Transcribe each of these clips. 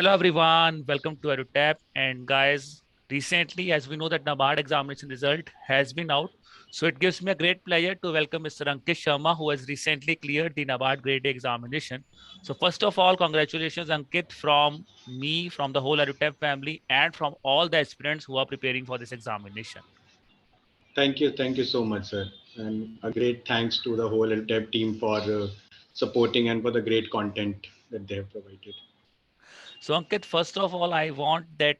Hello everyone, welcome to EduTap. And guys, recently, as we know that NABARD examination result has been out, so it gives me a great pleasure to welcome Mr. Ankit Sharma, who has recently cleared the NABARD Grade A examination. So first of all, congratulations, Ankit, from me, from the whole EduTap family, and from all the aspirants who are preparing for this examination. Thank you so much, sir. And a great thanks to the whole EduTap team for supporting and for the great content that they have provided. So Ankit, first of all, I want to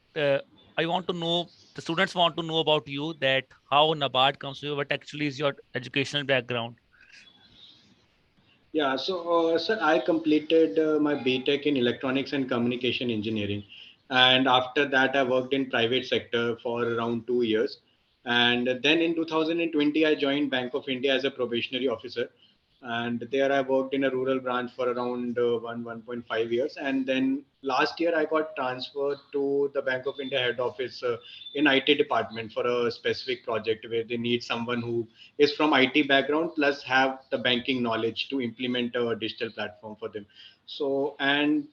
know the students want to know about you that how NABARD comes to you, what actually is your educational background. Yeah, so sir, I completed my BTech in Electronics and Communication Engineering, and after that, I worked in private sector for around 2 years, and then in 2020, I joined Bank of India as a probationary officer, and there I worked in a rural branch for around 1.5 years, and then last year I got transferred to the Bank of India head office in IT department for a specific project where they need someone who is from IT background plus have the banking knowledge to implement a digital platform for them. So, and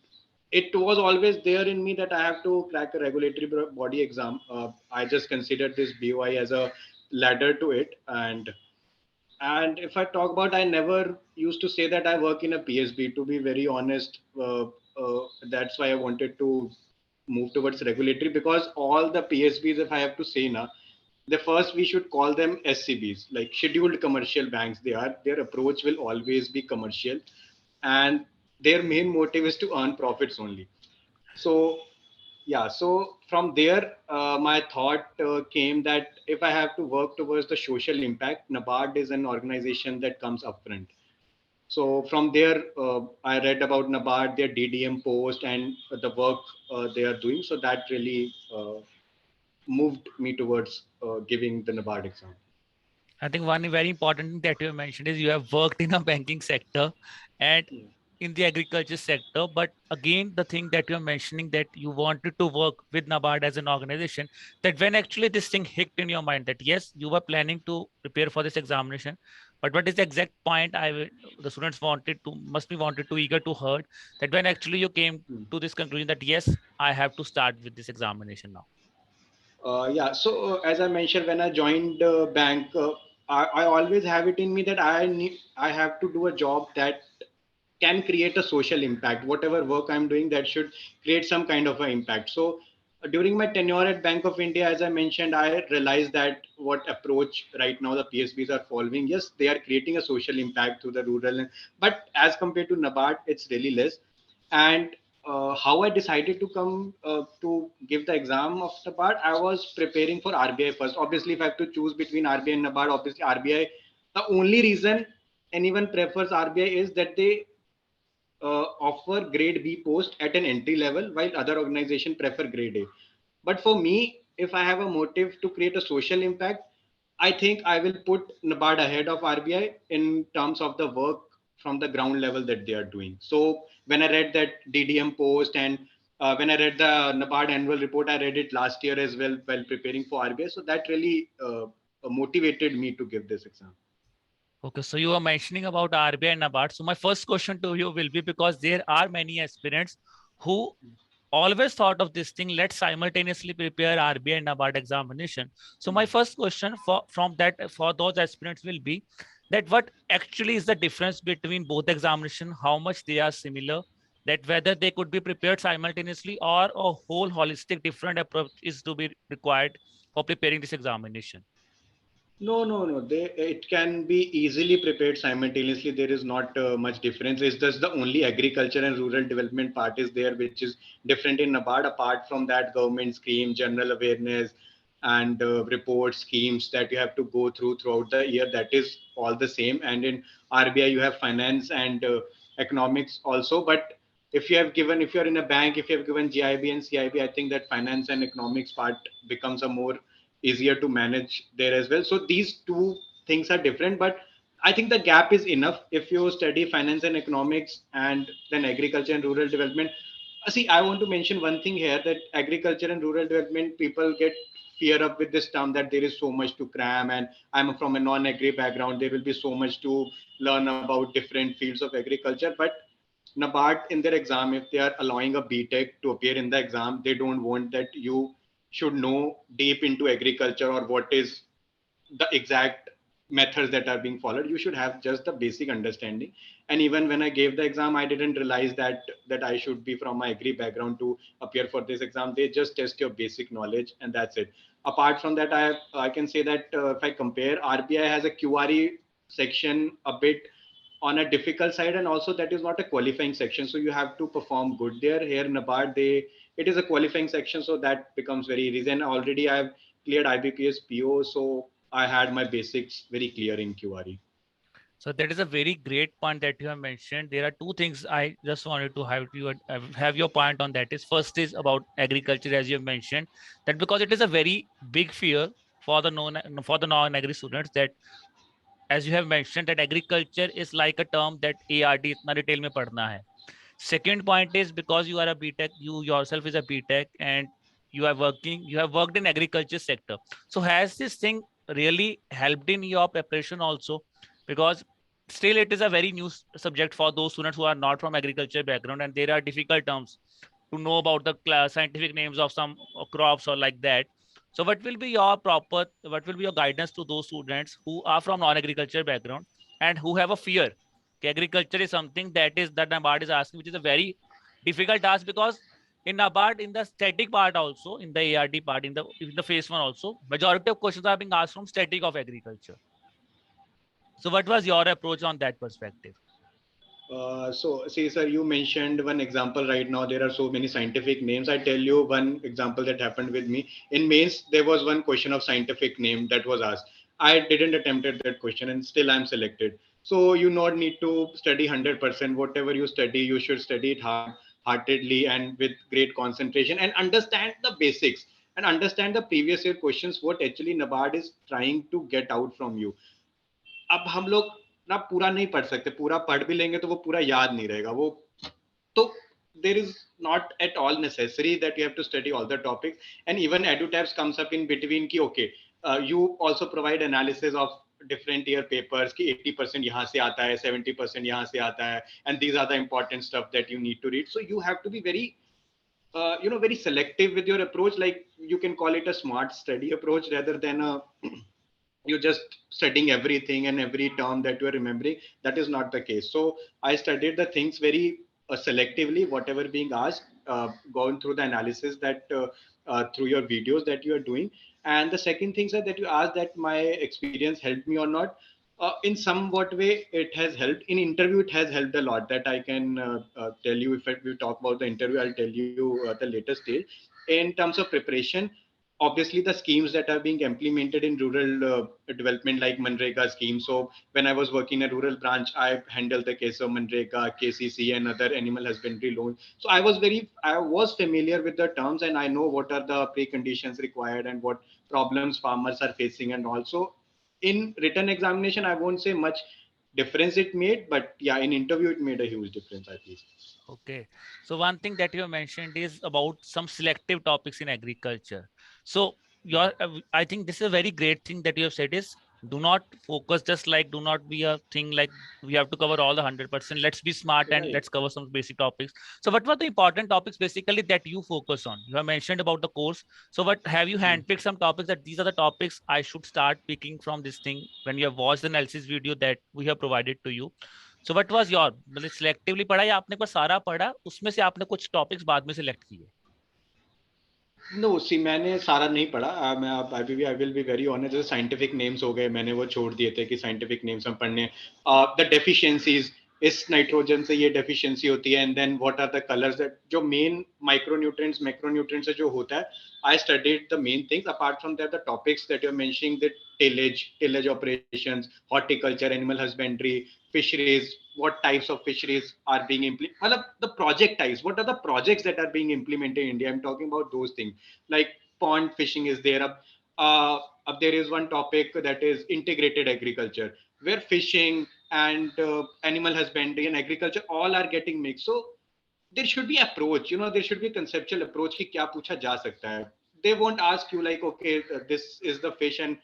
it was always there in me that I have to crack a regulatory body exam. I just considered this BOI as a ladder to it. And if I talk about, I never used to say that I work in a PSB. To be very honest, that's why I wanted to move towards regulatory because all the PSBs, if I have to say now, the first we should call them SCBs, like scheduled commercial banks. They are their approach will always be commercial, and their main motive is to earn profits only. So yeah, so from there, my thought came that if I have to work towards the social impact, NABARD is an organization that comes upfront. So from there, I read about NABARD, their DDM post, and the work they are doing. So that really moved me towards giving the NABARD exam. I think one very important thing that you mentioned is you have worked in a banking sector and in the agriculture sector. But again, the thing that you're mentioning that you wanted to work with NABARD as an organization, that when actually this thing hit in your mind that yes, you were planning to prepare for this examination, but what is the exact point the students wanted to must be wanted to eager to heard that when actually you came Hmm. to this conclusion that yes, I have to start with this examination now. Yeah, so as I mentioned, when I joined bank, I always have it in me that I have to do a job that can create a social impact. Whatever work I'm doing, that should create some kind of an impact. So during my tenure at Bank of India, as I mentioned, I realized that what approach right now the PSBs are following, yes, they are creating a social impact to the rural, but as compared to NABARD, it's really less. And how I decided to come to give the exam of NABARD, I was preparing for RBI first. Obviously, if I have to choose between RBI and NABARD, obviously RBI. The only reason anyone prefers RBI is that they offer grade B post at an entry level, while other organizations prefer grade A. But for me, if I have a motive to create a social impact, I think I will put NABARD ahead of RBI in terms of the work from the ground level that they are doing. So when I read that DDM post and when I read the NABARD annual report, I read it last year as well while preparing for RBI. So that really motivated me to give this exam. Okay, so you were mentioning about RBI and NABARD. So my first question to you will be because there are many aspirants who always thought of this thing, let's simultaneously prepare RBI and NABARD examination. So my first question for those aspirants will be that what actually is the difference between both examination, how much they are similar, that whether they could be prepared simultaneously or a whole holistic different approach is to be required for preparing this examination. No, no, no. It can be easily prepared simultaneously. There is not much difference. It's just the only agriculture and rural development part is there, which is different in NABARD. Apart from that, government scheme, general awareness, and report schemes that you have to go throughout the year. That is all the same. And in RBI, you have finance and economics also. But if you're in a bank, if you have given GIB and CIB, I think that finance and economics part becomes a more easier to manage there as well. So these two things are different, but I think the gap is enough if you study finance and economics and then agriculture and rural development. See, I want to mention one thing here that agriculture and rural development people get fear up with this term that there is so much to cram, and I'm from a non-agri background. There will be so much to learn about different fields of agriculture, but NABARD in their exam, if they are allowing a BTech to appear in the exam, they don't want that you should know deep into agriculture or what is the exact methods that are being followed. You should have just the basic understanding. And even when I gave the exam, I didn't realize that I should be from my agri background to appear for this exam. They just test your basic knowledge, and that's it. Apart from that, I can say that if I compare, RBI has a QRE section a bit on a difficult side, and also that is not a qualifying section, so you have to perform good there. Here NABARD, they it is a qualifying section, so that becomes very easy. And already I have cleared IBPS PO, so I had my basics very clear in QRE. So that is a very great point that you have mentioned. There are two things I just wanted to have your point on that. Is first is about agriculture, as you have mentioned, that because it is a very big fear for the non-agri students, that as you have mentioned, that agriculture is like a term that ARD इतना detail में पढ़ना है. Second point is because you are a BTech, you yourself is a BTech, and you have worked in agriculture sector. So has this thing really helped in your preparation also? Because still it is a very new subject for those students who are not from agriculture background, and there are difficult terms to know about the scientific names of some crops or like that. So what will be your guidance to those students who are from non-agriculture background and who have a fear? Agriculture is something that NABARD is asking, which is a very difficult task, because in NABARD, in the static part also, in the ARD part, in the phase one also, majority of questions are being asked from static of agriculture. So what was your approach on that perspective? So, see, sir, you mentioned one example right now. There are so many scientific names. I tell you one example that happened with me. In mains, there was one question of scientific name that was asked. I didn't attempt that question, and still I'm selected. So you not need to study 100%. Whatever you study, you should study it heartedly and with great concentration, and understand the basics and understand the previous year questions. What actually NABARD is trying to get out from you. अब हम लोग ना पूरा नहीं पढ़ सकते, पूरा पढ़ भी लेंगे तो वो पूरा याद नहीं रहेगा वो. तो there is not at all necessary that you have to study all the topics. And even EduTabs comes up in between ki okay, you also provide analysis of different year papers ki 80% यहाँ से आता है, 70% यहाँ से आता है, and these are the important stuff that you need to read. So you have to be very very selective with your approach. Like, you can call it a smart study approach rather than a you're just studying everything and every term that you're remembering. That is not the case. So I studied the things very selectively, whatever being asked, going through the analysis that through your videos that you are doing. And the second thing, sir, that you asked that my experience helped me or not, in somewhat way it has helped. In interview it has helped a lot, that I can tell you. If we talk about the interview, I'll tell you the latest stage. In terms of preparation, obviously the schemes that are being implemented in rural development, like Manrega scheme. So when I was working in a rural branch, I handled the case of Manrega, KCC, and other animal husbandry loans. So I was familiar with the terms, and I know what are the preconditions required and what problems farmers are facing. And also in written examination, I won't say much difference it made, but yeah, in interview it made a huge difference, at least. Okay. So one thing that you have mentioned is about some selective topics in agriculture. So I think this is a very great thing that you have said is, do not focus, just like do not be a thing like we have to cover all the 100%. Let's be smart and Right. let's cover some basic topics. So what were the important topics basically that you focus on? You have mentioned about the course. So what have you handpicked some topics that these are the topics I should start picking from this thing when you have watched the analysis video that we have provided to you? So what was your, मतलब selectively पढ़ा या आपने को सारा पढ़ा, उसमें से आपने कुछ टॉपिक्स बाद में सिलेक्ट किए? नो सी, मैंने सारा नहीं पढ़ा. मैं अब I will be very honest. जैसे साइंटिफिक नेम्स हो गए, मैंने वो छोड़ दिए थे कि साइंटिफिक नेम्स हम पढ़ने. द डेफिशिएंसीज, इस नाइट्रोजन से ये डेफिशिएंसी होती है, and then what are the colours, that जो मेन माइक्रोन्यूट्रिएंट्स मैक्रोन्यूट्रिएंट्स से जो होता है. I studied the main things. Apart from that the topics that you are mentioning, the tillage operations, horticulture, animal husbandry, fisheries, what types of fisheries are being implemented, the project types, what are the projects that are being implemented in India. I'm talking about those things. Like pond fishing is there. There is one topic that is integrated agriculture, where fishing and animal husbandry and agriculture all are getting mixed. So there should be approach, there should be conceptual approach ki kya pucha ja sakta hai. They won't ask you like, okay, this is the fish and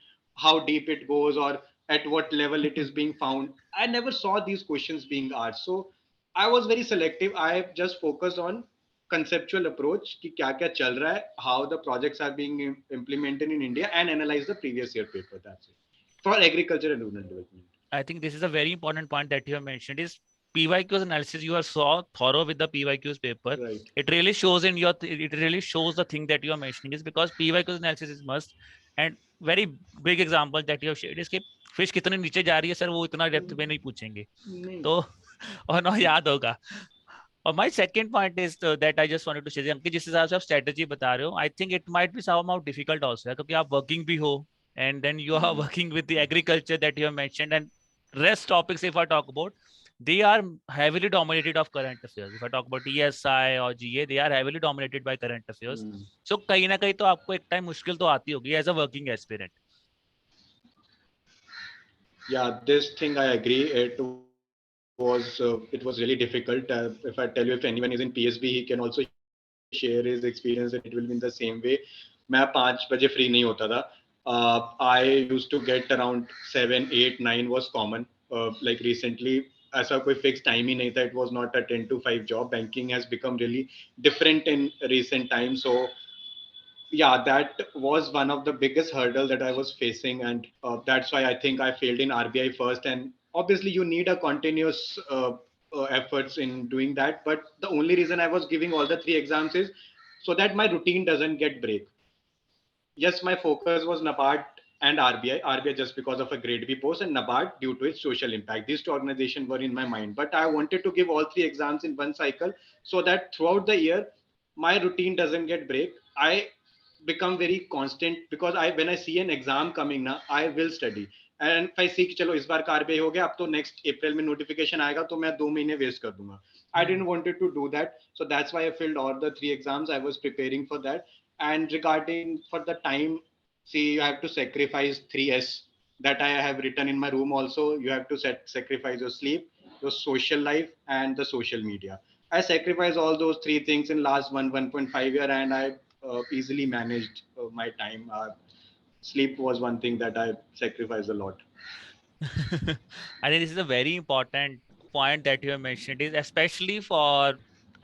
how deep it goes or at what level it is being found. I never saw these questions being asked. So I was very selective. I just focused on conceptual approach कि क्या क्या चल रहा है, how the projects are being implemented in India, and analyze the previous year paper. That's it for agriculture and rural development. I think this is a very important point that you have mentioned is PYQs analysis. You are so thorough with the PYQs paper. Right. It really shows in your, it really shows the thing that you are mentioning is because PYQs analysis is must. And very big example that you have shared is कि fish कितने नीचे जा रही है sir वो इतना depth में नहीं पूछेंगे नहीं. तो और ना याद होगा. और my second point is that I just wanted to say Ankit जिस हिसाब से आप स्ट्रेटजी बता रहे हो I think it might be somehow difficult also क्योंकि आप वर्किंग भी हो and then you are working with the agriculture that you have mentioned and rest topics if I talk about they are heavily dominated of current affairs if I talk about ESI or GA they are heavily dominated by current affairs so कहीं ना कहीं तो आपको एक time मुश्किल तो आती होगी as a working aspirant. Yeah, this thing I agree. It was really difficult. If I tell you, if anyone is in PSB, he can also share his experience, and it will be in the same way. मैं 5 बजे free नहीं होता था. I used to get around 7, 8, 9 was common. Like recently, ऐसा कोई fixed time ही नहीं था. It was not a 10 to 5 job. Banking has become really different in recent times. So yeah, that was one of the biggest hurdle that I was facing, and that's why I think I failed in RBI first. And obviously you need a continuous efforts in doing that, but the only reason I was giving all the 3 exams is so that my routine doesn't get break. Yes, my focus was NABARD and RBI. RBI just because of a grade B post, and NABARD due to its social impact. These 2 organizations were in my mind, but I wanted to give all 3 exams in one cycle so that throughout the year my routine doesn't get break. I become very constant because I when I see an exam coming now, I will study. And if I see कि चलो इस बार का RBI हो गया, अब तो next April में notification आएगा तो मैं 2 महीने waste कर दूंगा. I didn't wanted to do that, so that's why I filled all the 3 exams. I was preparing for that. And regarding for the time, see, you have to sacrifice 3S that I have written in my room. Also, you have to sacrifice your sleep, your social life, and the social media. I sacrificed all those 3 things in last 1.5 year, and I easily managed my time. Sleep was one thing that I sacrificed a lot. I think this is a very important point that you have mentioned is especially for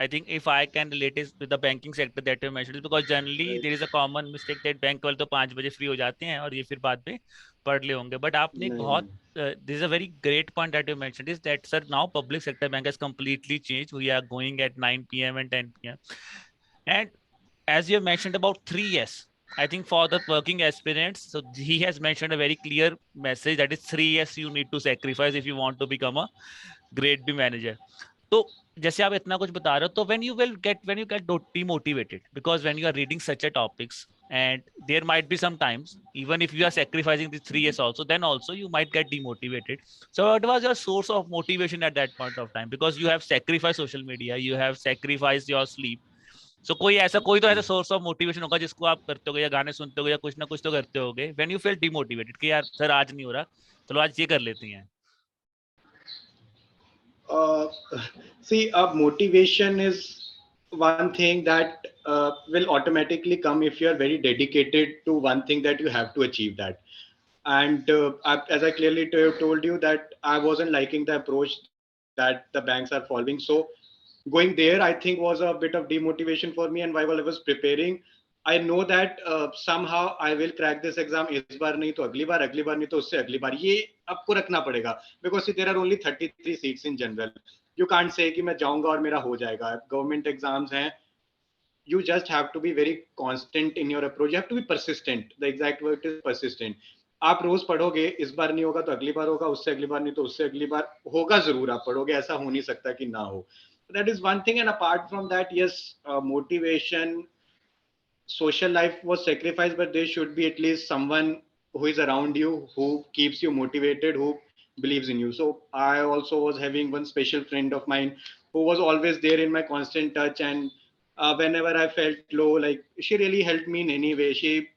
I think if I can relate it with the banking sector that you mentioned is because generally Right. there is a common mistake that bank वाले तो 5 बजे free हो जाते हैं और ये फिर बाद में पढ़ ले होंगे बट आपने एक नहीं, बहुत नहीं. this is a very great point that you mentioned is that sir now public sector bank has completely changed we are going at 9 p.m. and 10 p.m. and as you have mentioned about 3S I think for the working aspirants, so he has mentioned a very clear message that is 3S you need to sacrifice if you want to become a grade B manager. तो जैसे आप इतना कुछ बता रहे हो तो when you get demotivated because when you are reading such a topics and there might be some times even if you are sacrificing the 3S also then also you might get demotivated. So what was your source of motivation at that point of time because you have sacrificed social media you have sacrificed your sleep. सो कोई तो ऐसा source of motivation होगा जिसको आप करते होगे या गाने सुनते होगे या कुछ ना कुछ तो करते होगे व्हेन यू फील डिमोटिवेटेड कि यार सर आज नहीं हो रहा चलो आज ये कर लेते हैं. Uh, See, motivation is one thing that will automatically come if you are very dedicated to one thing that you have to achieve that. And as I clearly told you that I wasn't liking the approach that the banks are following. So going there, I think was a bit of demotivation for me. And while I was preparing, I know that somehow I will crack this exam. इस बार नहीं तो अगली बार नहीं तो उससे अगली बार ये आपको रखना पड़ेगा because see, there are only 33 seats in general. You can't say कि मैं जाऊंगा और मेरा हो जाएगा. Government exams हैं. You just have to be very constant in your approach. You have to be persistent. The exact word is persistent. आप रोज पढ़ोगे इस बार नहीं होगा तो अगली बार होगा उससे अगली बार नहीं तो उससे अगली बार होगा जरूर आप पढ़ोगे ऐसा हो नहीं सकता कि ना हो. That is one thing. And apart from that, yes, motivation, social life was sacrificed, but there should be at least someone who is around you, who keeps you motivated, who believes in you. So I also was having one special friend of mine who was always there in my constant touch. And whenever I felt low, like she really helped me in any way. She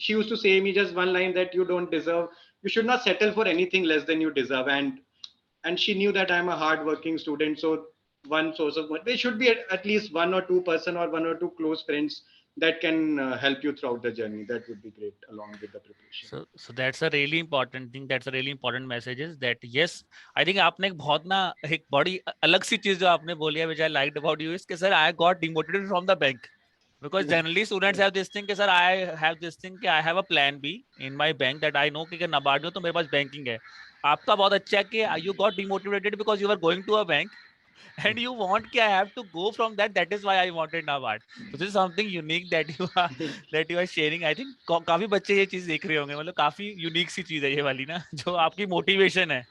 used to say me just one line that you don't deserve, you should not settle for anything less than you deserve. And she knew that I'm a hard working student, so one source of money. There should be at least one or two person or one or two close friends that can help you throughout the journey. That would be great along with the preparation. So that's a really important thing. That's a really important message is that yes, I think आपने एक बहुत ना एक बड़ी अलग सी चीज जो आपने बोली है which I liked about you is कि sir I got demotivated from the bank because generally students have this thing कि sir I have this thing कि I have a plan B in my bank that I know कि NABARD में तो मेरे पास banking है. आपका बहुत अच्छा है कि you got demotivated because you were going to a bank and you want कि I have to go from that. That is why I wanted NABARD. So this is something unique that you are sharing. I think काफी बच्चे ये चीज देख रहे होंगे, मतलब काफी यूनिक सी चीज है ये वाली ना जो आपकी मोटिवेशन है.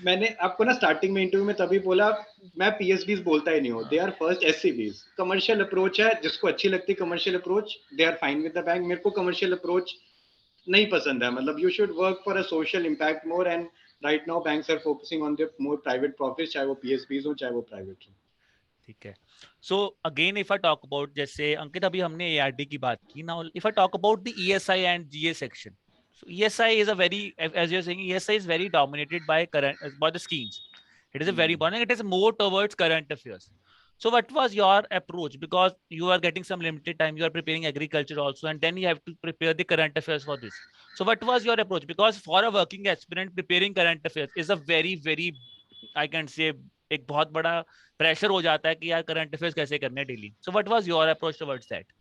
मैंने आपको ना स्टार्टिंग में इंटरव्यू में तभी बोला, मैं पीएसबीज बोलता ही नहीं हूँ, they are first SCBs. Commercial approach है, जिसको अच्छी लगती है commercial approach, they are fine with the bank. मेरे को कमर्शियल अप्रोच नहीं पसंद है. मतलब you should work for a social impact more, and right now banks are focusing on the more private profit, चाहे वो पीएसबीज हो चाहे वो प्राइवेट हो. ठीक है. So again if I talk about, जैसे अंकित अभी हमने एआरडी की बात की, now if I talk about the ESI and GA section. So ESI is a very, as you're saying, ESI is very dominated by the schemes. It is a very important. It is more towards current affairs. So what was your approach? Because you are getting some limited time, you are preparing agriculture also, and then you have to prepare the current affairs for this. So what was your approach? Because for a working aspirant, preparing current affairs is a very, very, I can say, एक बहुत बड़ा pressure हो जाता है कि यार current affairs कैसे करने daily. So what was your approach towards that?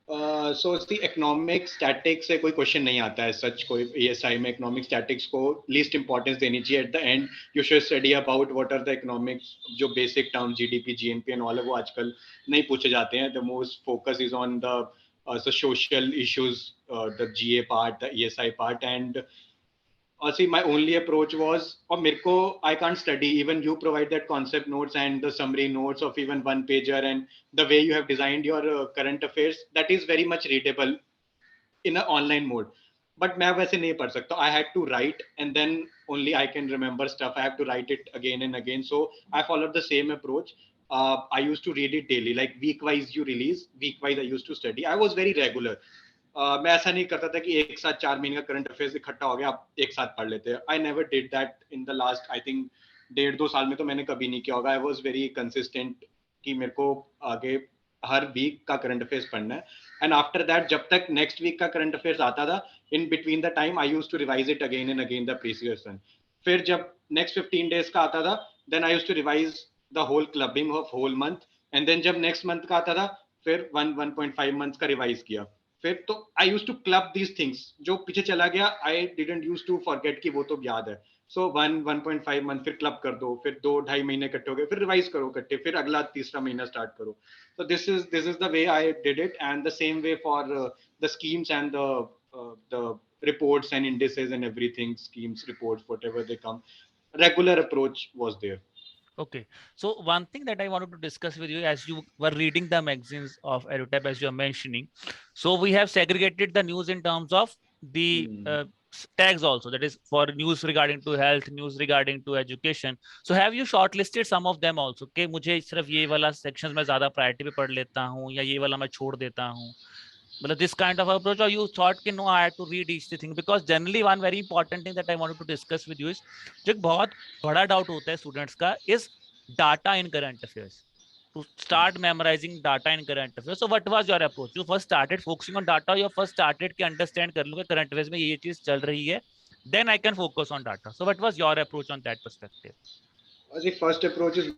So see economic statics से कोई क्वेश्चन नहीं आता है सच. कोई ईएसआई में इकोनॉमिक स्टैटिक्स को लीस्ट इंपॉर्टेंस देनी चाहिए. At the end you should study about what are the economics, जो basic term GDP GNP and all, वो आजकल नहीं पूछे जाते हैं. The most focus is on the social issues, the GA part, the ESI part. And see, my only approach was, or mirko I can't study, even you provide that concept notes and the summary notes of even one pager, and the way you have designed your current affairs, that is very much readable in an online mode. But मैं वैसे नहीं पढ़ सकता. I had to write and then only I can remember stuff. I have to write it again and again. So I followed the same approach. I used to read it daily, like week wise you release, week wise I used to study. I was very regular. मैं ऐसा नहीं करता था कि एक साथ 4 महीने का करंट अफेयर्स इकट्ठा हो गया आप एक साथ पढ़ लेते हैं. I never did that in the last, I think 1.5-2 साल में तो मैंने कभी नहीं किया होगा. आई वॉज वेरी कंसिस्टेंट कि मेरे को आगे हर वीक का करंट अफेयर्स पढ़ना है. एंड आफ्टर दैट जब तक नेक्स्ट वीक का करंट अफेयर्स आता था, in between the time I use to revise it again and again the previous one. फिर जब नेक्स्ट 15 days का आता था, then I use to revise the whole clubbing of whole month. And then जब next month का आता था, फिर 1.5 months का रिवाइज किया. फिर तो I use to club these things. जो पीछे चला गया I didn't use to forget कि वो तो याद है. सो 1.5 month फिर क्लब कर दो, फिर 2-2.5 महीने इकट्ठे हो गए, फिर रिवाइज करो इकट्ठे, फिर अगला तीसरा महीना स्टार्ट करो. So this is the way I did it, and the same way for the schemes and the reports and indices and everything, schemes, reports, whatever they come. Regular approach was there. Okay. So one thing that I wanted to discuss with you, as you were reading the magazines of EduTap, as you are mentioning, so we have segregated the news in terms of the tags also. That is for news regarding to health, news regarding to education. So have you shortlisted some of them also? कि मुझे सिर्फ ये वाला sections में ज़्यादा priority पे पढ़ लेता हूँ या ये वाला मैं छोड़ देता हूँ. मतलब this kind of approach, or you thought कि no, I had to read each thing? Because generally one very important thing that I wanted to discuss with you is जो एक बहुत बड़ा डाउट होता है स्टूडेंट्स का is data in current affairs, to start memorizing data in current affairs. So what was your approach? You first started focusing on data, or you first started कि understand कर लूँगा current affairs में ये चीज चल रही है, then I can focus on data. So what was your approach on that perspective? The first approach is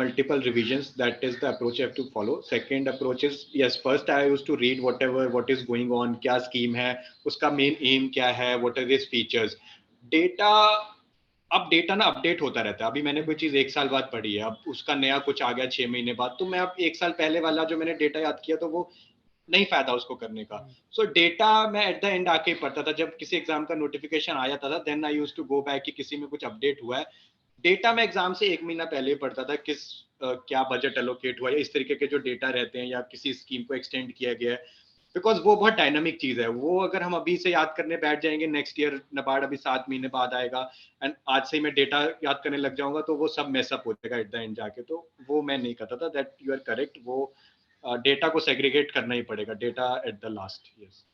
multiple revisions. That is the approach you have to follow. Second approach is, yes, first I used to read what is going on, क्या scheme है, उसका main aim क्या है, what are its features. Data, अब data ना update होता रहता है. अभी मैंने कोई चीज एक साल बाद पढ़ी है, अब उसका नया कुछ आ गया 6 महीने बाद, तो मैं अब एक साल पहले वाला जो मैंने डेटा याद किया तो वो नहीं फायदा उसको करने का. सो डेटा मैं एट द एंड आके ही पढ़ता था. जब किसी एग्जाम का नोटिफिकेशन आ जाता था, then I use to go back कि किसी में कुछ अपडेट हुआ है. डेटा में एग्जाम से 1 महीना पहले ही पढ़ता था, किस क्या बजट एलोकेट हुआ है, इस तरीके के जो डेटा रहते हैं, या किसी स्कीम को एक्सटेंड किया गया है. बिकॉज वो बहुत डायनामिक चीज है. वो अगर हम अभी से याद करने बैठ जाएंगे, नेक्स्ट ईयर नबार्ड अभी 7 महीने बाद आएगा, एंड आज से ही मैं डेटा याद करने लग जाऊंगा, तो वो सब मेसअप हो जाएगा एट द एंड जाके. तो वो मैं नहीं करता था. That you are correct. वो डेटा को सेग्रीगेट करना ही पड़ेगा, data at the last. Yes.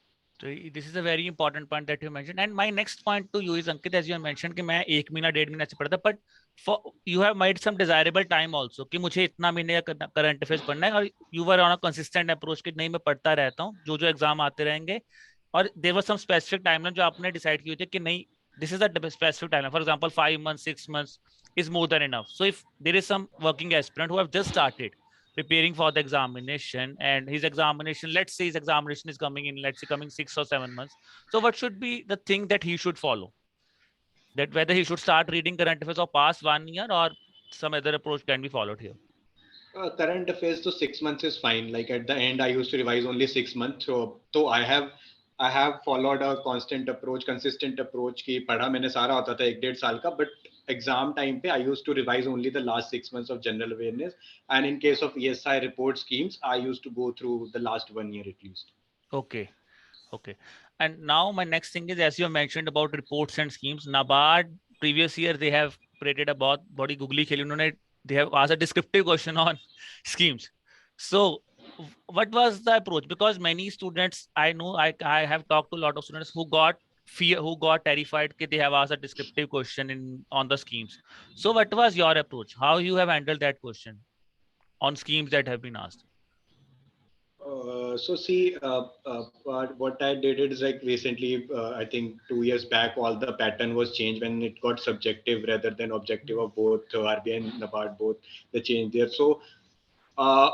So this is a very important point that you mentioned. And my next point to you is, Ankit, as you mentioned कि मैं 1 महीना 1.5 महीना से पढ़ा था, but for you have made some desirable time also कि मुझे इतना महीने का करंट अफेयर्स पढ़ना है, और you were on a consistent approach कि नहीं मैं पढ़ता रहता हूँ, जो जो एग्जाम आते रहेंगे. और there was some specific timeline जो आपने डिसाइड की हुई थी कि नहीं, this is a specific timeline. For example, 5 months, 6 months is more than enough. So if there is some working aspirant who have just started preparing for the examination, and his examination, let's say his examination is coming in, let's say coming 6 or 7 months, so what should be the thing that he should follow, that whether he should start reading current affairs of past 1 year or some other approach can be followed here? Current affairs, so 6 months is fine. Like at the end, I used to revise only 6 months. So I have followed a constant approach, consistent approach. कि पढ़ा मैंने सारा होता था 1 1.5 साल का, but exam time पे I used to revise only the last 6 months of general awareness. And in case of ESI report schemes, I used to go through the last 1 year at least. Okay. Okay. And now my next thing is, as you mentioned about reports and schemes, NABARD previous year they have created a body googly kheli unhone, they have asked a descriptive question on schemes. So what was the approach? Because many students I know, I have talked to a lot of students who got fear, who got terrified that they have asked a descriptive question in on the schemes. So what was your approach? How you have handled that question on schemes that have been asked? So see, what I did is like recently, I think 2 years back, all the pattern was changed when it got subjective rather than objective of both RBI and NABARD, both the change there. So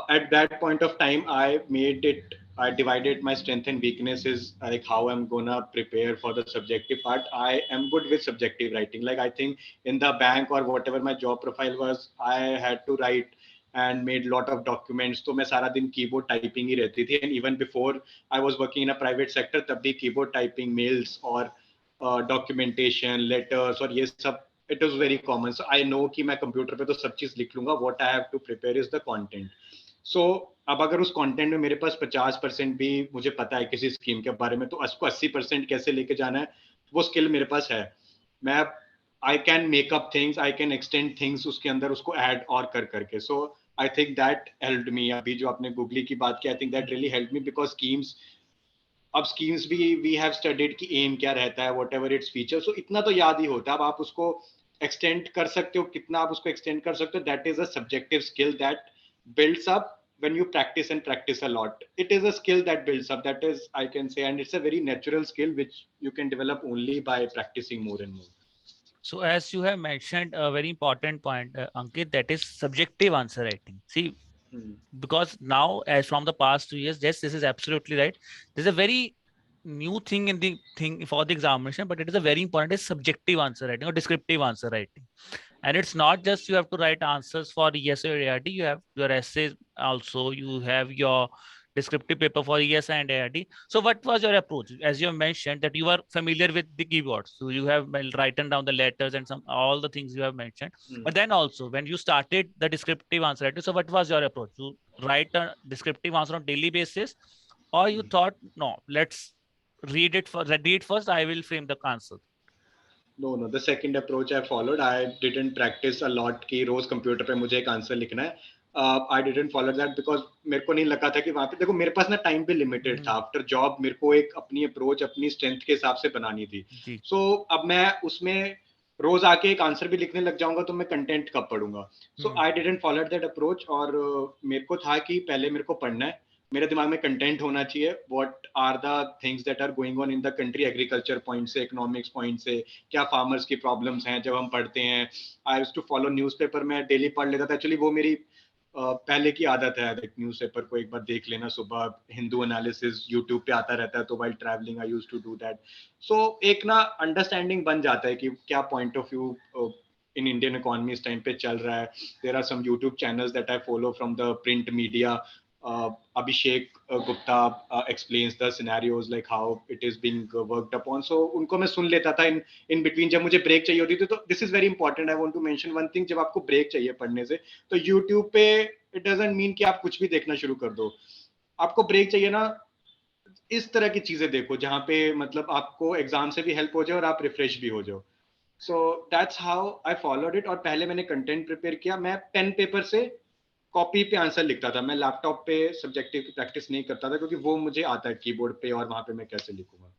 at that point of time, I divided my strength and weaknesses, like how I'm gonna prepare for the subjective part. I am good with subjective writing. Like I think in the bank or whatever my job profile was, I had to write and made lot of documents. तो मैं सारा दिन keyboard typing ही रहती थी. And even before I was working in a private sector, तब भी keyboard typing, mails और documentation, letters और ये सब it is very common. So I know कि मैं कंप्यूटर पे तो सब चीज लिख लूंगा. What I have to prepare is the content. So अब अगर उस कंटेंट में मेरे पास 50% भी मुझे पता है किसी स्कीम के बारे में, तो उसको 80% कैसे लेके जाना है, वो स्किल मेरे पास है. मैं I can make up things, I can extend things उसके अंदर, उसको ऐड और कर करके. So I think that helped me. अभी जो आपने गूगली की बात की, I think that really help me because schemes, अब स्कीम्स भी वी हैव स्टडीड कि एम क्या रहता है, whatever it's feature. So इतना तो याद ही होता है. अब आप उसको एक्सटेंड कर सकते हो, कितना आप उसको एक्सटेंड कर सकते हो, that is a subjective skill that builds up when you practice a lot. It is a skill that builds up, that is I can say, and it's a very natural skill which you can develop only by practicing more and more. So as you have mentioned a very important point, Ankit, that is subjective answer writing. See, Hmm. because now, as from the past 2 years, yes, this is absolutely right. There's a very new thing in the thing for the examination, but it is a very important is subjective answer writing or descriptive answer writing. And it's not just you have to write answers for yes or ARD, you have your essays also, you have your descriptive paper for ES and ARD. So what was your approach? As you mentioned that you are familiar with the keywords, so you have written down the letters and some all the things you have mentioned. Hmm. But then also when you started the descriptive answer writing, so what was your approach? You write a descriptive answer on daily basis, or you thought no, let's read it first, I will frame the answer? No, the second approach I followed. I didn't practice a lot कि रोज computer पे मुझे एक answer लिखना है. I didn't follow that because मेरे को नहीं लगा था कि वहाँ पे देखो मेरे पास ना टाइम भी लिमिटेड था. आफ्टर जॉब मेरे को एक अपनी अप्रोच अपनी स्ट्रेंथ के हिसाब से बनानी थी. जी. सो अब मैं उसमें रोज आके एक आंसर भी लिखने लग जाऊंगा तो मैं कंटेंट कब पढ़ूंगा. So I didn't follow that approach. और मेरे को था कि पहले मेरे को पढ़ना है, मेरे दिमाग में कंटेंट होना चाहिए. What are the things that are going on in the country, agriculture point से, इकोनॉमिक्स पॉइंट से, क्या फार्मर्स की प्रॉब्लम्स हैं जब हम पढ़ते हैं. I used to follow newspaper, मैं डेली पढ़ लेता था. एक्चुअली वो मेरी पहले की आदत है. न्यूज़पेपर को एक बार देख लेना सुबह. हिंदू एनालिसिस यूट्यूब पे आता रहता है, तो while travelling I used to do that. So एक ना अंडरस्टैंडिंग बन जाता है कि क्या point of view in Indian economy इस टाइम पे चल रहा है. There are some YouTube channels that I follow from the print media. Abhishek Gupta explains the scenarios like how it is being worked upon. So उनको मैं सुन लेता था in between जब मुझे ब्रेक चाहिए होती थी. तो this is very important. I want to mention one thing. जब आपको ब्रेक चाहिए पढ़ने से, तो YouTube पे it doesn't mean कि आप कुछ भी देखना शुरू कर दो. आपको ब्रेक चाहिए ना, इस तरह की चीजें देखो जहाँ पे मतलब आपको एग्जाम से भी हेल्प हो जाए और आप रिफ्रेश भी हो जाओ. So that's how I followed it. और पहले मैंने कंटेंट प्रिपेयर किया. मैं पेन पेपर से कॉपी पे आंसर लिखता था, मैं लैपटॉप पे सब्जेक्टिव की प्रैक्टिस नहीं करता था, क्योंकि वो मुझे आता है कीबोर्ड पे, और वहां पे मैं कैसे लिखूंगा।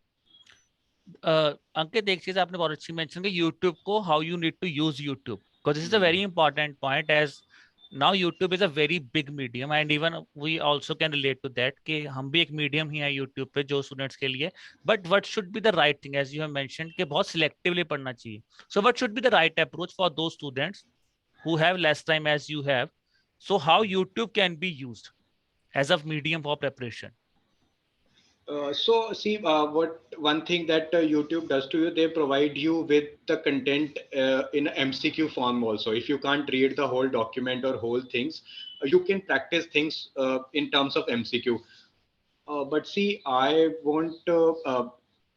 अंकित, एक चीज आपने बहुत अच्छी मेंशन की, यूट्यूब को, how you need to use YouTube, because this is a very important point, as now YouTube is a very big medium, and even we also can relate to that कि हम भी एक medium ही है YouTube पे जो students के लिए। But what should be the right thing, as you have mentioned कि बहुत सिलेक्टिवली पढ़ना चाहिए। So what should be the right approach for दो students who have less time as you have? So how YouTube can be used as a medium for preparation? So see, what one thing that YouTube does to you, they provide you with the content in MCQ form also. If you can't read the whole document or whole things, you can practice things in terms of MCQ. But see, I won't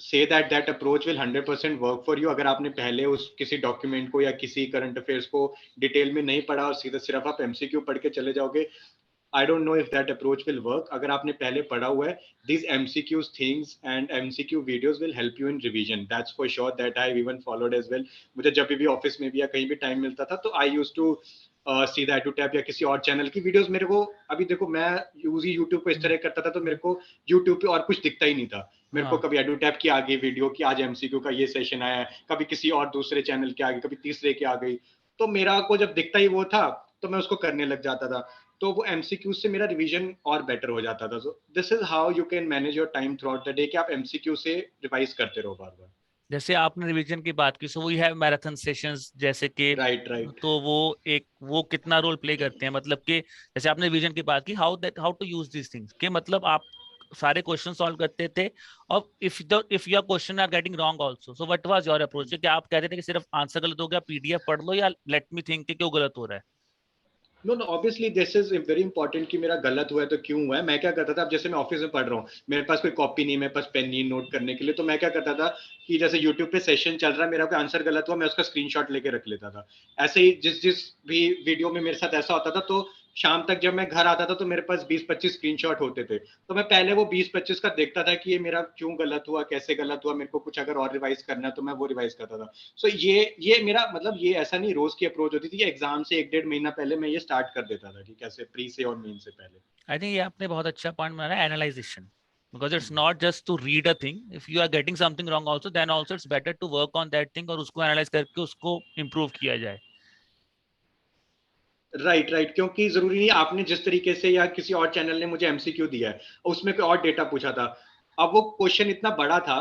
say that that approach will 100% work for you. अगर आपने पहले उस किसी document को या किसी current affairs को detail में नहीं पढ़ा और सीधा सिर्फ आप एमसीक्यू पढ़ के चले जाओगे, I don't know if that approach will work. अगर आपने पहले पढ़ा हुआ है, these MCQs things and MCQ videos will help you in revision. That's for sure. That I even followed as well. मुझे जब भी ऑफिस में भी या कहीं भी टाइम मिलता था, तो I used to see the EduTap या किसी और चैनल की वीडियोस। मेरे को अभी देखो, मैं यूज ही यूट्यूब को इस तरह करता था, तो मेरे को यूट्यूब पे और कुछ दिखता ही नहीं था। मेरे को हाँ, कभी EduTap की आ गई वीडियो कि आज MCQ का ये सेशन आया है, कभी किसी और दूसरे चैनल के आ गई, कभी तीसरे के आ गई, तो मेरा को जब दिखता ही वो था, तो मैं उसको करने लग जाता था। तो वो एमसीक्यू से मेरा रिवीजन और बेटर हो जाता था। सो this is how you can manage your time through out the day, कि आप एमसीक्यू से रिवाइज करते रहो बार बार। जैसे आपने रिवीजन की बात की, so we have marathon sessions जैसे कि, राइट राइट। तो वो कितना रोल प्ले करते हैं, मतलब कि जैसे आपने रिवीजन की बात की, how to use this things, कि मतलब आप सारे क्वेश्चन सॉल्व करते थे, और if your question are getting wrong also, so what was your approach? क्या आप कहते थे कि सिर्फ आंसर गलत हो गया पीडीएफ पढ़ लो, या लेट मी थिंक कि क्यों गलत हो रहा है? No no, obviously this is very important कि मेरा गलत हुआ है तो क्यों हुआ है। मैं क्या करता था, अब जैसे मैं ऑफिस में पढ़ रहा हूँ, मेरे पास कोई कॉपी नहीं, मेरे पास पेन नहीं नोट करने के लिए, तो मैं क्या करता था कि जैसे यूट्यूब पे सेशन चल रहा है, मेरा कोई आंसर गलत हुआ, मैं उसका स्क्रीनशॉट लेके रख लेता था। ऐसे ही जिस जिस भी वीडियो में मेरे साथ ऐसा होता था, तो शाम तक जब मैं घर आता था, तो मेरे पास 20-25 स्क्रीनशॉट होते थे। तो मैं पहले वो 20-25 का देखता था कि ये मेरा क्यों गलत हुआ, कैसे गलत हुआ, मेरे को कुछ अगर और रिवाइज करना है तो मैं वो रिवाइज करता था। सो ये मेरा मतलब, ये ऐसा नहीं रोज की अप्रोच होती थी, एग्जाम से 1-1.5 महीना पहले मैं ये स्टार्ट कर देता था कि कैसे प्री से और मेन से पहले। आई थिंक ये आपने बहुत अच्छा पॉइंट बनाया, analysation, because it's not just to read a thing. If you are getting something wrong also, then also it's better to work on that thing और उसको एनालाइज करके उसको इम्प्रूव किया जाए। राइट राइट, क्योंकि जरूरी नहीं आपने जिस तरीके से या किसी और चैनल ने मुझे एमसीक्यू दिया है, उसमें कोई और डेटा पूछा था, अब वो क्वेश्चन इतना बड़ा था,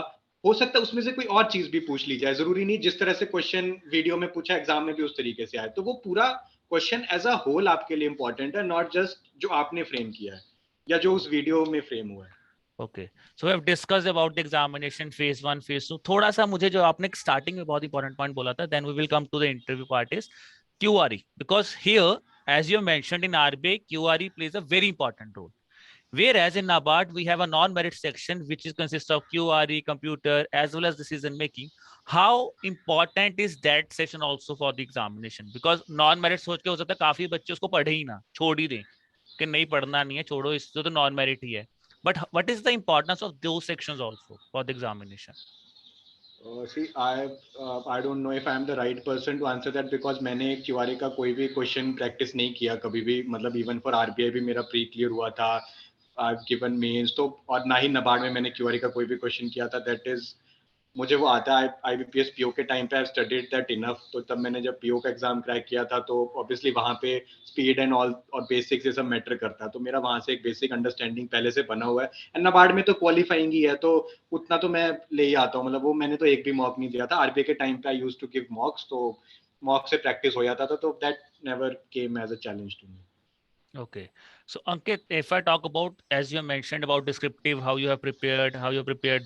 हो सकता है उसमें से कोई और चीज भी पूछ ली जाए। जरूरी नहीं जिस तरह से क्वेश्चन वीडियो में पूछा एग्जाम में भी उस तरीके से आए। तो वो पूरा क्वेश्चन एज अ होल आपके लिए इंपॉर्टेंट है, नॉट जस्ट जो आपने फ्रेम किया है या जो उस वीडियो में फ्रेम हुआ है। Okay, so we have discussed about the examination phase 1 phase 2। थोड़ा सा मुझे जो आपने स्टार्टिंग में बहुत इंपॉर्टेंट पॉइंट बोला था, then we will come to the interview part, is QRE, because here as you mentioned in RBI, QRE plays a very important role. Whereas in NABARD, we have a non-merit section, which is consists of QRE, computer, as well as decision making. How important is that session also for the examination? Because non-merit सोच के हो सकता है काफी बच्चे उसको पढ़े ही ना, छोड़ ही दें कि नहीं पढ़ना नहीं है, छोड़ो, इससे तो non-merit ही है। But what is the importance of those sections also for the examination? See, I don't know if I am the right person to answer that, because मैंने क्यूआरए का कोई भी क्वेश्चन प्रैक्टिस नहीं किया कभी भी। मतलब इवन फॉर आरबीआई भी मेरा प्री क्लियर हुआ था, आई गिवन मेंस तो, और ना ही नबार्ड में मैंने क्यूआरए का कोई भी क्वेश्चन किया था। दैट इज, मुझे वो आता है आईबीपीएस पीओ के टाइम पे, आई स्टडीड दैट इनफ। तो तब मैंने जब पीओ का एग्जाम क्रैक किया था, तो ऑब्वियसली वहाँ पे स्पीड एंड ऑल और बेसिक्स ये सब मैटर करता है, तो मेरा वहाँ से एक बेसिक अंडरस्टैंडिंग पहले से बना हुआ है। एंड नबार्ड में तो क्वालिफाइंग ही है, तो उतना तो मैं ले ही आता हूँ। मतलब वो मैंने तो एक भी मॉक नहीं दिया था आरबीआई के टाइम पे, I use to give mocks, तो मॉक से प्रैक्टिस हो जाता था, तो that never came as a challenge to me. Okay. So Ankit, if I talk about, as you mentioned about descriptive, how you prepared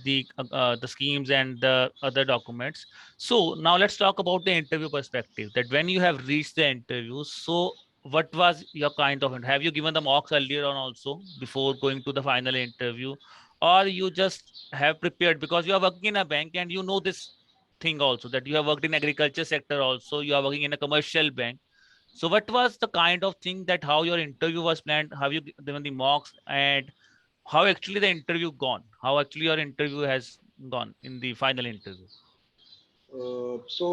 the schemes and the other documents. So now let's talk about the interview perspective. That when you have reached the interview, so what was your kind of, have you given the mocks earlier on also before going to the final interview, or you just have prepared because you are working in a bank and you know this thing also, that you have worked in agriculture sector also, you are working in a commercial bank. So what was the kind of thing, that how your interview was planned, how you given the mocks, and how actually the interview gone, how actually your interview has gone in the final interview? So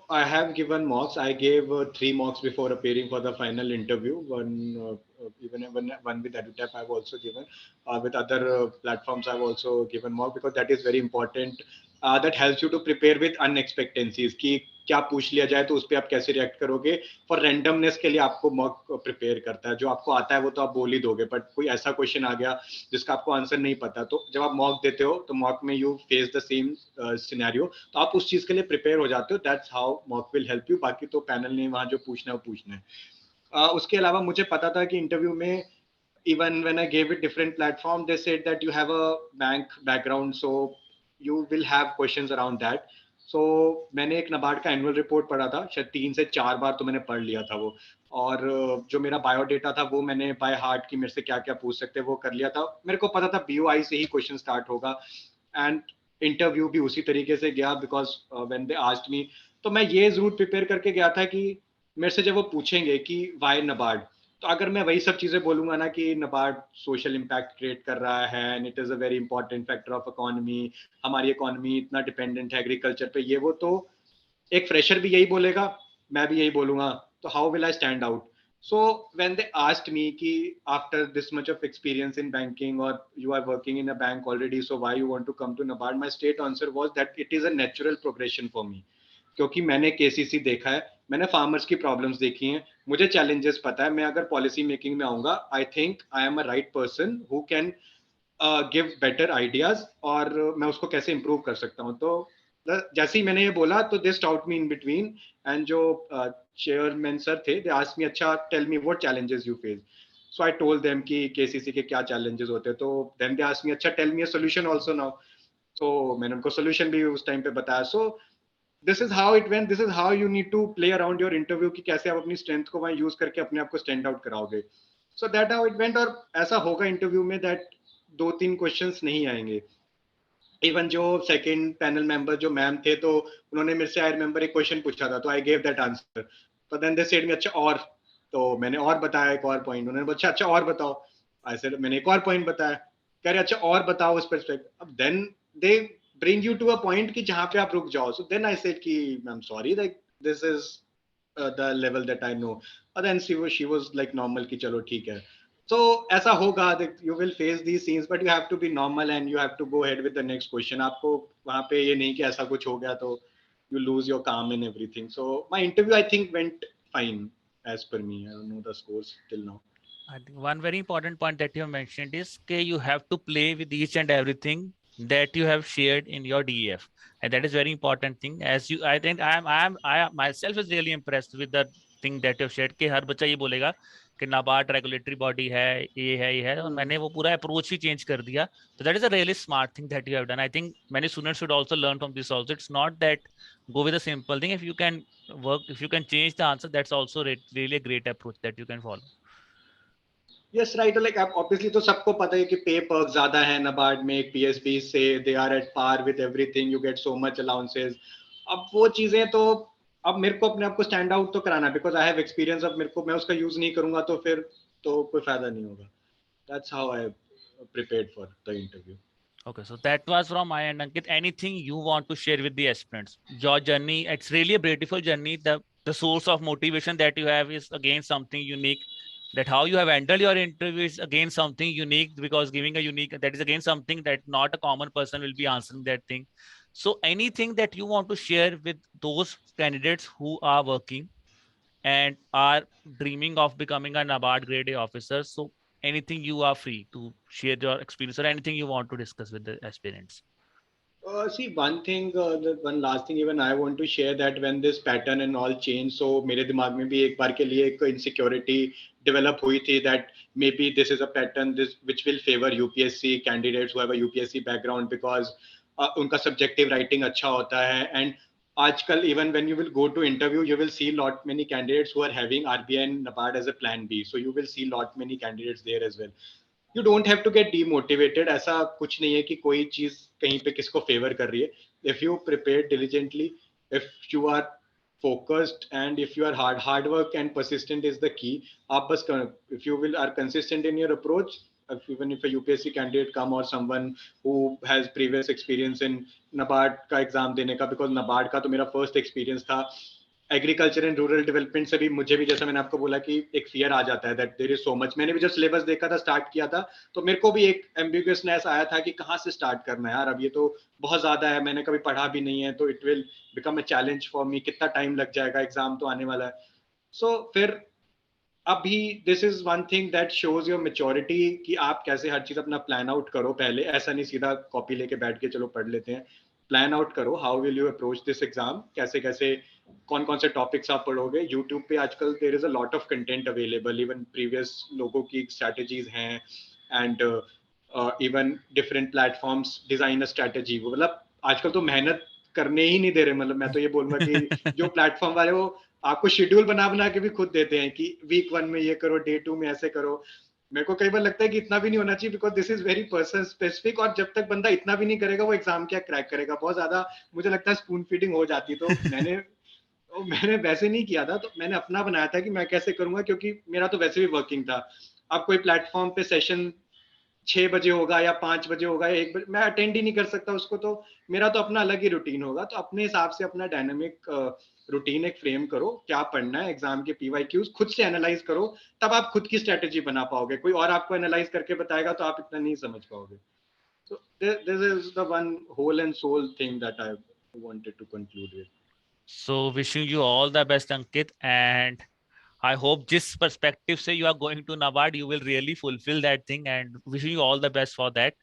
I have given mocks. I gave 3 mocks before appearing for the final interview. One even one with EduTap I've also given, with other platforms I've also given mock, because that is very important. That helps you to prepare with unexpectancies कि क्या पूछ लिया जाए तो उस पर आप कैसे रिएक्ट करोगे. फॉर रेंडमनेस के लिए आपको मॉक प्रिपेयर करता है. जो आपको आता है वो तो आप बोल ही दोगे, बट कोई ऐसा क्वेश्चन आ गया जिसका आपको आंसर नहीं पता, तो जब आप मॉक देते हो तो मॉक में you face the same scenario, तो आप उस चीज के लिए प्रिपेयर हो जाते हो. That's how mock will help you. बाकी तो पैनल ने वहां जो पूछना है वो पूछना है. उसके अलावा मुझे पता था कि इंटरव्यू में, even when I gave it different platform, they said that you have a bank background, so you will have questions around that. So मैंने एक नबार्ड का एनुअल रिपोर्ट पढ़ा था, शायद 3 से 4 बार तो मैंने पढ़ लिया था वो. और जो मेरा बायोडेटा था वो मैंने बाय हार्ट की मेरे से क्या क्या पूछ सकते हैं वो कर लिया था. मेरे को पता था बीओआई से ही क्वेश्चन स्टार्ट होगा, एंड इंटरव्यू भी उसी तरीके से गया. बिकॉज व्हेन दे आस्क्ड मी, तो मैं ये जरूर प्रिपेयर करके गया था कि मेरे से जब वो पूछेंगे कि वाई नबार्ड, तो अगर मैं वही सब चीजें बोलूंगा ना कि नबार्ड सोशल इम्पैक्ट क्रिएट कर रहा है and it is a very important factor of economy, हमारी इकोनॉमी इतना डिपेंडेंट है एग्रीकल्चर पे, ये वो, तो एक फ्रेशर भी यही बोलेगा, मैं भी यही बोलूंगा, तो how will I stand out. So when they asked me कि after this much of experience in banking और you are working in a bank already, so why you want to come to NABARD, my straight answer was that it is a natural progression for me. क्योंकि मैंने KCC देखा है, मैंने farmers की problems देखी हैं, मुझे चैलेंजेस पता है. मैं अगर पॉलिसी मेकिंग में आऊंगा, I think I am a right person who can give better ideas, और मैं उसको कैसे इम्प्रूव कर सकता हूँ. तो जैसे ही मैंने ये बोला तो they stopped me in between, and जो चेयरमैन सर थे, दे आस्क्ड मी, अच्छा tell me what challenges you face. So I told them कि केसीसी के क्या चैलेंजेस होते हैं. तो देन दे आस्क्ड मी, अच्छा tell me a solution also now. तो मैंने उनको सोल्यूशन भी उस टाइम पे बताया. So this is how it went, this is how you need to play around your interview, कि कैसे आप अपनी स्ट्रेंथ को वहां यूज करके अपने आप को स्टैंड आउट कराओगे. So that how it went. और ऐसा होगा इंटरव्यू में दैट 2-3 क्वेश्चंस नहीं आएंगे. इवन जो सेकंड पैनल मेंबर जो मैम थे, तो उन्होंने मेरे से, आई रिमेंबर, एक क्वेश्चन पूछा था, तो आई गेव दैट आंसर. तो देन दे सेड मी, अच्छा और, तो मैंने और बताया एक और पॉइंट. उन्होंने बोला, अच्छा और बताओ. आई सेड, मैंने एक और पॉइंट बताया. कह रहे अच्छा और बताओ उस पर्सपेक्टिव. अब then they bring you to a point कि जहां पे आप रुक जाओ. So then I said कि I'm sorry, like this is the level that I know. And then she was like normal कि चलो ठीक है. So ऐसा होगा that you will face these scenes, but you have to be normal and you have to go ahead with the next question. आपको वहां पे ये नहीं कि ऐसा कुछ हो गया तो you lose your calm and everything. So my interview I think went fine as per me. I don't know the scores till now. I think one very important point that you have mentioned is that you have to play with each and everything that you have shared in your DEF, and that is very important thing. As you, I think I myself is really impressed with the thing that you have shared. कि हर बच्चा ये बोलेगा कि NABARD regulatory body है, ये है, और मैंने वो पूरा अप्रोच ही चेंज कर दिया. So that is a really smart thing that you have done. I think many students should also learn from this also. It's not that go with a simple thing. If you can work, if you can change the answer, that's also really a great approach that you can follow. Yes right. Like आप obviously तो सबको पता है कि पे Perk ज्यादा है नबार्ड में एक पीएसबी से. They are at par with everything, you get so much allowances. अब वो चीजें तो, अब मेरे को अपने आप को स्टैंड आउट तो कराना है, बिकॉज आई हैव एक्सपीरियंस. अब मेरे को, मैं उसका यूज नहीं करूंगा तो फिर तो कोई फायदा नहीं होगा. That's how I prepared for the interview. Okay, so that was from my end, Ankit. Anything you want to share with the aspirants? Your journey, it's really a beautiful journey. The source of motivation that you have is again something unique. That how you have handled your interview is again something unique, because giving a unique, that is again something that not a common person will be answering that thing. So anything that you want to share with those candidates who are working and are dreaming of becoming a NABARD Grade A officer. So anything, you are free to share your experience or anything you want to discuss with the aspirants. See, one thing, one last thing, even I want to share that when this pattern and all changed, so मेरे दिमाग में भी एक बार के लिए एक insecurity develop हुई थी that maybe this is a pattern this which will favor UPSC candidates who have a UPSC background, because उनका subjective writing अच्छा होता है. And आजकल even when you will go to interview, you will see lot many candidates who are having RBI and NABARD as a plan B. So you will see lot many candidates there as well. You don't have to get demotivated. ऐसा कुछ नहीं है कि कोई चीज कहीं पे किसको फेवर कर रही है. If you prepare diligently, if you are focused, and if you are hard work and persistent is the key. आप बस if you will are consistent in your approach, even if a UPSC candidate come or someone who has previous experience in NABARD का exam देने का, because NABARD का तो मेरा first experience था, agriculture and rural development से भी मुझे भी, जैसा मैंने आपको बोला कि एक फियर आ जाता है that there is so much. मैंने भी जब सिलेबस देखा था, स्टार्ट किया था, तो मेरे को भी एक एम्बिगुअसनेस आया था कि कहाँ से स्टार्ट करना है यार, अब ये तो बहुत ज्यादा है, मैंने कभी पढ़ा भी नहीं है, तो it will become a challenge for me, कितना टाइम लग जाएगा, एग्जाम तो आने वाला है। सो फिर अभी this is one thing that shows your maturity कि आप कैसे हर चीज अपना प्लान आउट करो पहले, ऐसा नहीं सीधा कॉपी लेके बैठ के चलो पढ़ लेते हैं। प्लान आउट करो, how will you approach this exam, कैसे कैसे कौन कौन से टॉपिक्स आप पढ़ोगे। यूट्यूब पे आजकल there is a lot of content available, even previous लोगों की स्ट्रैटेजीज हैं, and even different platforms design a strategy. वो मतलब आजकल तो मेहनत करने ही नहीं दे रहे, मतलब मैं तो ये बोलूंगा कि जो प्लेटफॉर्म वाले वो आपको शेड्यूल बना बना के भी खुद देते हैं कि वीक 1 में ये करो, डे 2 में ऐसे करो। मेरे को कई बार लगता है कि इतना भी नहीं होना चाहिए, because this is very person specific, और जब तक बंदा इतना भी नहीं करेगा वो एग्जाम क्या क्रैक करेगा। बहुत ज्यादा मुझे लगता है स्पून फीडिंग हो जाती। मैंने वैसे नहीं किया था, तो मैंने अपना बनाया था कि मैं कैसे करूंगा, क्योंकि मेरा तो वैसे भी वर्किंग था। अब कोई प्लेटफॉर्म पे सेशन 6 बजे होगा या 5 बजे होगा या 1 बजे, मैं अटेंड ही नहीं कर सकता उसको, तो मेरा तो अपना अलग ही रूटीन होगा। तो अपने हिसाब से अपना डायनेमिक रूटीन एक फ्रेम करो, क्या पढ़ना है, एग्जाम के पीवाईक्यूज खुद से एनालाइज करो, तब आप खुद की स्ट्रेटेजी बना पाओगे। कोई और आपको एनालाइज करके बताएगा तो आप इतना नहीं समझ पाओगे। So this is the one whole and soul thing that I wanted to conclude with. So wishing you all the best, Ankit, and I hope this perspective say you are going to NABARD, you will really fulfill that thing, and wishing you all the best for that.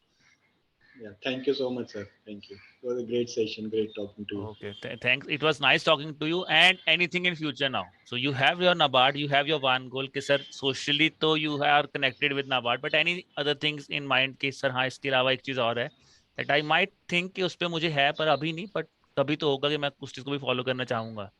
Yeah, thank you so much, sir. Thank you. It was a great session. Great talking to you. Okay, thanks. It was nice talking to you. And anything in future now. So you have your NABARD, you have your one goal. कि sir socially तो you are connected with NABARD, but any other things in mind कि sir हाँ इसके अलावा एक चीज और है that I might think कि उस पे मुझे है पर अभी नहीं, but कभी तो होगा कि मैं उस चीज को भी फॉलो करना चाहूंगा.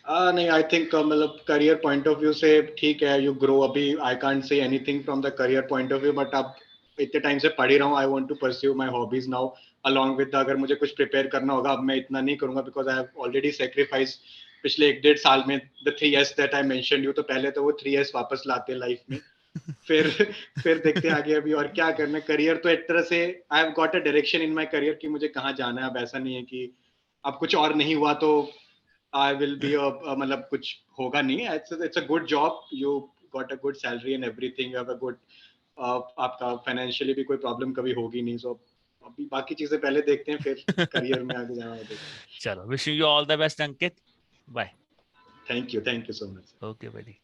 नहीं, आई थिंक मतलब करियर पॉइंट ऑफ व्यू से ठीक है, यू ग्रो। अभी I can't say anything from the career point of view, but अब इतने टाइम से पढ़ ही रहा हूँ, I want to pursue my hobbies now along with. अगर मुझे कुछ प्रिपेयर करना होगा, अब मैं इतना नहीं करूंगा, because I have already sacrifice पिछले 1 1.5 साल में the 3 years that I mentioned you. तो पहले तो वो 3 years वापस लाते हैं लाइफ में, फिर फिर देखते हैं आगे अभी और क्या करना है। करियर तो एक तरह से I have got a direction in my career कि मुझे कहाँ जाना है। अब ऐसा नहीं है कि अब कुछ और नहीं हुआ तो I will be a मतलब कुछ होगा नहीं। It's a good job. You got a good salary and everything. You have a good आपका फाइनेंशियली भी कोई प्रॉब्लम कभी होगी नहीं। सो अभी बाकी चीजें पहले देखते हैं, फिर करियर में आगे जाना देखते हैं। चलो, wishing you all the best, Ankit. Bye. Thank you so much. Okay, buddy.